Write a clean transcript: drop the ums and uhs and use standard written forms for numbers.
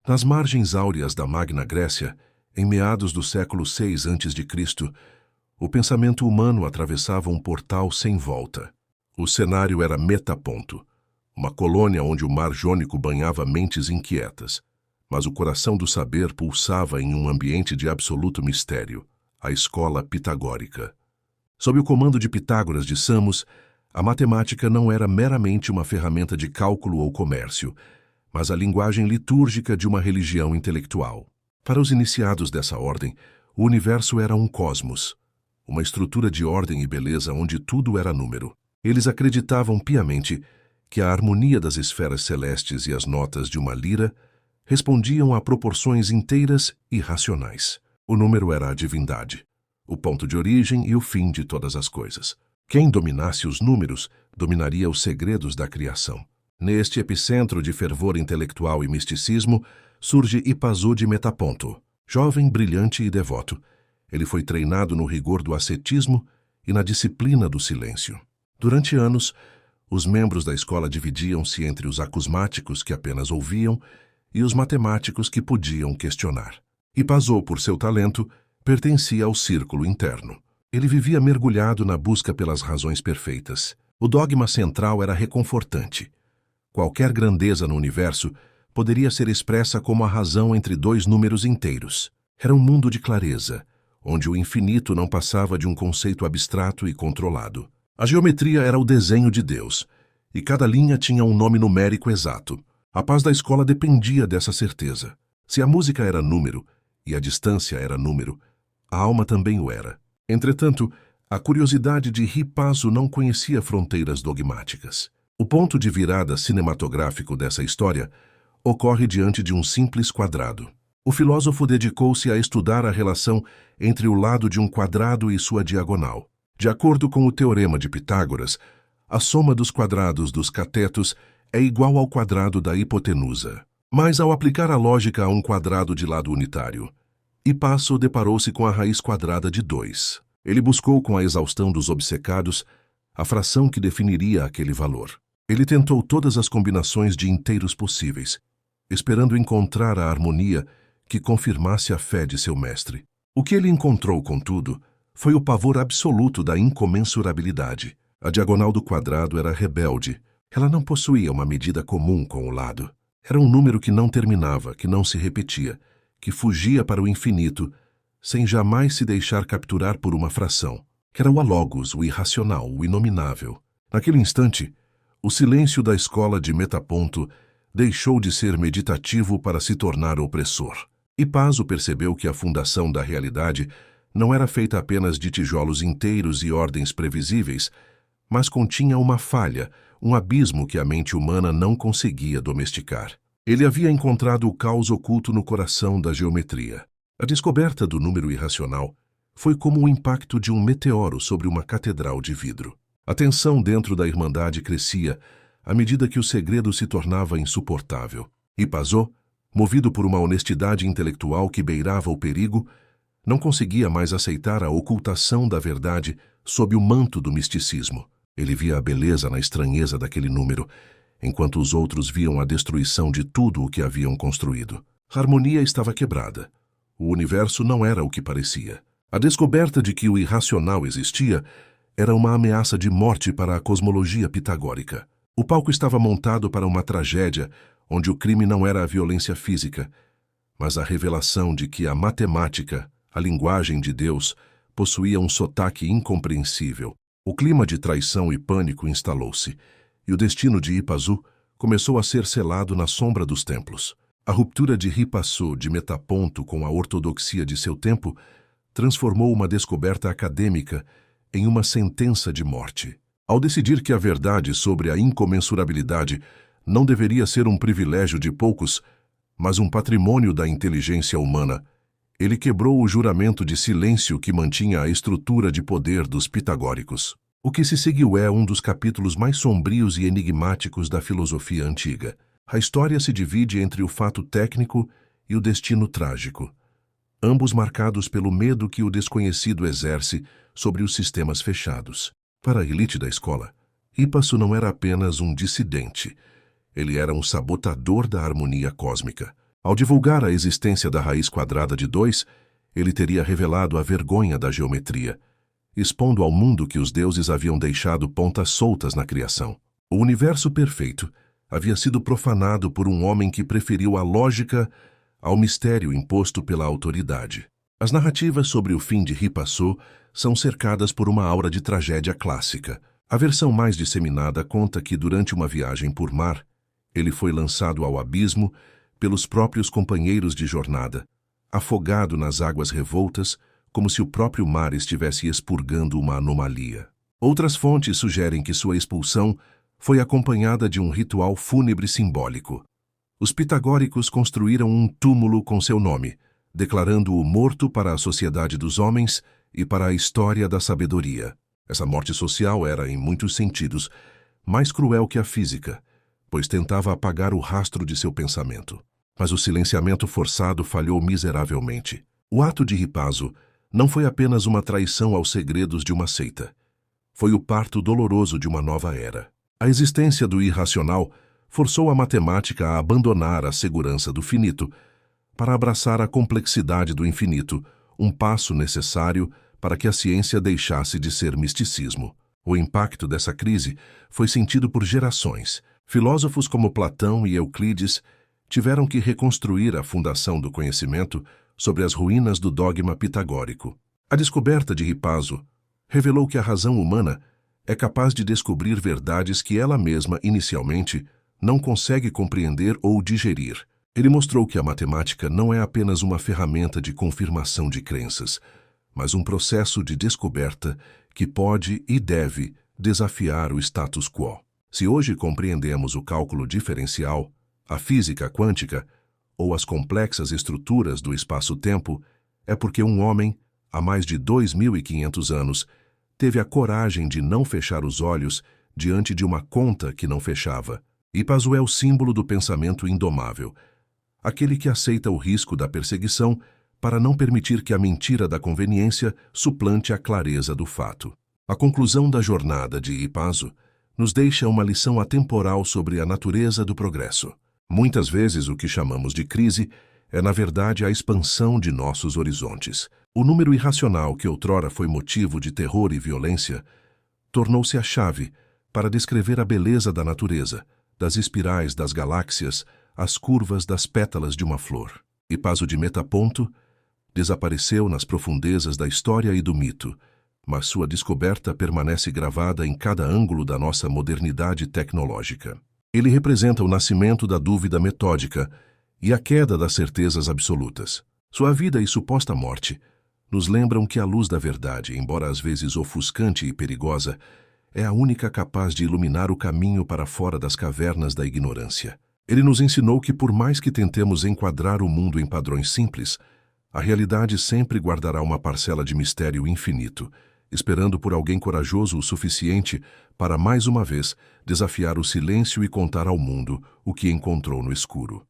Nas margens áureas da Magna Grécia, em meados do século VI a.C., o pensamento humano atravessava um portal sem volta. O cenário era Metaponto, uma colônia onde o mar Jônico banhava mentes inquietas, mas o coração do saber pulsava em um ambiente de absoluto mistério, a escola pitagórica. Sob o comando de Pitágoras de Samos, a matemática não era meramente uma ferramenta de cálculo ou comércio, mas a linguagem litúrgica de uma religião intelectual. Para os iniciados dessa ordem, o universo era um cosmos, uma estrutura de ordem e beleza onde tudo era número. Eles acreditavam piamente que a harmonia das esferas celestes e as notas de uma lira respondiam a proporções inteiras e racionais. O número era a divindade, o ponto de origem e o fim de todas as coisas. Quem dominasse os números dominaria os segredos da criação. Neste epicentro de fervor intelectual e misticismo, surge Hipazu de Metaponto. Jovem, brilhante e devoto, ele foi treinado no rigor do ascetismo e na disciplina do silêncio. Durante anos, os membros da escola dividiam-se entre os acusmáticos que apenas ouviam e os matemáticos que podiam questionar. Hipazu, por seu talento, pertencia ao círculo interno. Ele vivia mergulhado na busca pelas razões perfeitas. O dogma central era reconfortante. Qualquer grandeza no universo poderia ser expressa como a razão entre dois números inteiros. Era um mundo de clareza, onde o infinito não passava de um conceito abstrato e controlado. A geometria era o desenho de Deus, e cada linha tinha um nome numérico exato. A paz da escola dependia dessa certeza. Se a música era número, e a distância era número, a alma também o era. Entretanto, a curiosidade de Hipazu não conhecia fronteiras dogmáticas. O ponto de virada cinematográfico dessa história ocorre diante de um simples quadrado. O filósofo dedicou-se a estudar a relação entre o lado de um quadrado e sua diagonal. De acordo com o teorema de Pitágoras, a soma dos quadrados dos catetos é igual ao quadrado da hipotenusa. Mas ao aplicar a lógica a um quadrado de lado unitário, Hipazu deparou-se com a raiz quadrada de 2. Ele buscou com a exaustão dos obcecados a fração que definiria aquele valor. Ele tentou todas as combinações de inteiros possíveis, esperando encontrar a harmonia que confirmasse a fé de seu mestre. O que ele encontrou, contudo, foi o pavor absoluto da incomensurabilidade. A diagonal do quadrado era rebelde. Ela não possuía uma medida comum com o lado. Era um número que não terminava, que não se repetia, que fugia para o infinito, sem jamais se deixar capturar por uma fração. Era o alogos, o irracional, o inominável. Naquele instante, o silêncio da escola de Metaponto deixou de ser meditativo para se tornar opressor. Hipazu percebeu que a fundação da realidade não era feita apenas de tijolos inteiros e ordens previsíveis, mas continha uma falha, um abismo que a mente humana não conseguia domesticar. Ele havia encontrado o caos oculto no coração da geometria. A descoberta do número irracional foi como o impacto de um meteoro sobre uma catedral de vidro. A tensão dentro da Irmandade crescia à medida que o segredo se tornava insuportável. Hipazu, movido por uma honestidade intelectual que beirava o perigo, não conseguia mais aceitar a ocultação da verdade sob o manto do misticismo. Ele via a beleza na estranheza daquele número, enquanto os outros viam a destruição de tudo o que haviam construído. A harmonia estava quebrada. O universo não era o que parecia. A descoberta de que o irracional existia era uma ameaça de morte para a cosmologia pitagórica. O palco estava montado para uma tragédia onde o crime não era a violência física, mas a revelação de que a matemática, a linguagem de Deus, possuía um sotaque incompreensível. O clima de traição e pânico instalou-se, e o destino de Hipazu começou a ser selado na sombra dos templos. A ruptura de Hipazu de Metaponto com a ortodoxia de seu tempo transformou uma descoberta acadêmica em uma sentença de morte. Ao decidir que a verdade sobre a incomensurabilidade não deveria ser um privilégio de poucos, mas um patrimônio da inteligência humana, ele quebrou o juramento de silêncio que mantinha a estrutura de poder dos pitagóricos. O que se seguiu é um dos capítulos mais sombrios e enigmáticos da filosofia antiga. A história se divide entre o fato técnico e o destino trágico, ambos marcados pelo medo que o desconhecido exerce sobre os sistemas fechados. Para a elite da escola, Hipazu não era apenas um dissidente. Ele era um sabotador da harmonia cósmica. Ao divulgar a existência da raiz quadrada de 2, ele teria revelado a vergonha da geometria, expondo ao mundo que os deuses haviam deixado pontas soltas na criação. O universo perfeito havia sido profanado por um homem que preferiu a lógica ao mistério imposto pela autoridade. As narrativas sobre o fim de Ripassô são cercadas por uma aura de tragédia clássica. A versão mais disseminada conta que, durante uma viagem por mar, ele foi lançado ao abismo pelos próprios companheiros de jornada, afogado nas águas revoltas, como se o próprio mar estivesse expurgando uma anomalia. Outras fontes sugerem que sua expulsão foi acompanhada de um ritual fúnebre simbólico. Os pitagóricos construíram um túmulo com seu nome, declarando-o morto para a sociedade dos homens e para a história da sabedoria. Essa morte social era, em muitos sentidos, mais cruel que a física, pois tentava apagar o rastro de seu pensamento. Mas o silenciamento forçado falhou miseravelmente. O ato de Ripazo não foi apenas uma traição aos segredos de uma seita. Foi o parto doloroso de uma nova era. A existência do irracional forçou a matemática a abandonar a segurança do finito para abraçar a complexidade do infinito, um passo necessário para que a ciência deixasse de ser misticismo. O impacto dessa crise foi sentido por gerações. Filósofos como Platão e Euclides tiveram que reconstruir a fundação do conhecimento sobre as ruínas do dogma pitagórico. A descoberta de Ripazo revelou que a razão humana é capaz de descobrir verdades que ela mesma, inicialmente, não consegue compreender ou digerir. Ele mostrou que a matemática não é apenas uma ferramenta de confirmação de crenças, mas um processo de descoberta que pode e deve desafiar o status quo. Se hoje compreendemos o cálculo diferencial, a física quântica ou as complexas estruturas do espaço-tempo, é porque um homem, há mais de 2.500 anos, teve a coragem de não fechar os olhos diante de uma conta que não fechava. Ripazo é o símbolo do pensamento indomável, aquele que aceita o risco da perseguição para não permitir que a mentira da conveniência suplante a clareza do fato. A conclusão da jornada de Ripazo nos deixa uma lição atemporal sobre a natureza do progresso. Muitas vezes o que chamamos de crise é, na verdade, a expansão de nossos horizontes. O número irracional que outrora foi motivo de terror e violência tornou-se a chave para descrever a beleza da natureza, das espirais das galáxias, as curvas das pétalas de uma flor. Ripazo de Metaponto desapareceu nas profundezas da história e do mito, mas sua descoberta permanece gravada em cada ângulo da nossa modernidade tecnológica. Ele representa o nascimento da dúvida metódica e a queda das certezas absolutas. Sua vida e suposta morte nos lembram que a luz da verdade, embora às vezes ofuscante e perigosa, é a única capaz de iluminar o caminho para fora das cavernas da ignorância. Ele nos ensinou que, por mais que tentemos enquadrar o mundo em padrões simples, a realidade sempre guardará uma parcela de mistério infinito, esperando por alguém corajoso o suficiente para, mais uma vez, desafiar o silêncio e contar ao mundo o que encontrou no escuro.